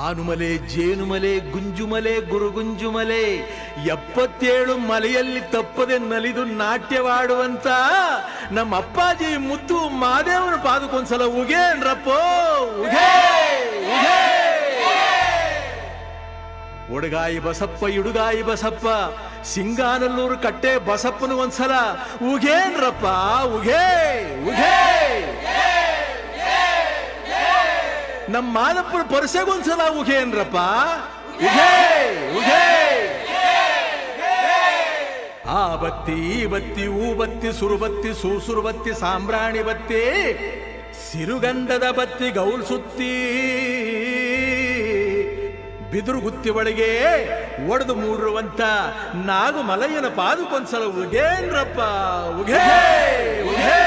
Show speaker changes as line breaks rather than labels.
ಆನುಮಲೆ ಜೇನುಮಲೆ ಗುಂಜುಮಲೆ ಗುರುಗುಂಜುಮಲೆ 77 ಮಲೆಯಲ್ಲಿ ತಪ್ಪದೆ ನಲಿದು ನಾಟ್ಯವಾಡುವಂತ ನಮ್ಮ ಅಪ್ಪಾಜಿ ಮುತ್ತು ಮಾದೇವನ ಪಾದಕ್ಕೊಂದ್ಸಲ ಉಗೇನ್ರಪ್ಪೋ ಉಗೇ ಉಗೇ. ಒಡಗಾಯಿ ಬಸಪ್ಪ ಇಡುಗಾಯಿ ಬಸಪ್ಪ ಸಿಂಗಾನಲ್ಲೂರು ಕಟ್ಟೆ ಬಸಪ್ಪನ ಒಂದ್ಸಲ ಉಗೇನ್ರಪ್ಪ ಉಗೇ ಉಗೇ. ನಮ್ಮ ಮಾದಪ್ಪನ ಪರಸೆಗೊಂದ್ಸಲ ಉಗೇನ್ರಪ್ಪ ಉಗೇ ಉಗೇ. ಆ ಬತ್ತಿ ಈ ಬತ್ತಿ ಊ ಬತ್ತಿ ಸುರುಬತ್ತಿ ಸೂಸುರು ಬತ್ತಿ ಸಾಂಬ್ರಾಣಿ ಬತ್ತಿ ಸಿರುಗಂಧದ ಬತ್ತಿ ಗೌಲ್ ಸುತ್ತಿ ಬಿದುರು ಗುತ್ತಿ ಒಳಗೆ ಒಡೆದು ಮೂಡಿರುವಂತ ನಾಗು ಮಲಯ್ಯನ ಪಾದಕ್ಕೊಂದ್ಸಲ ಉಗೇನ್ರಪ್ಪ ಉಗೇ ಉಗೇ.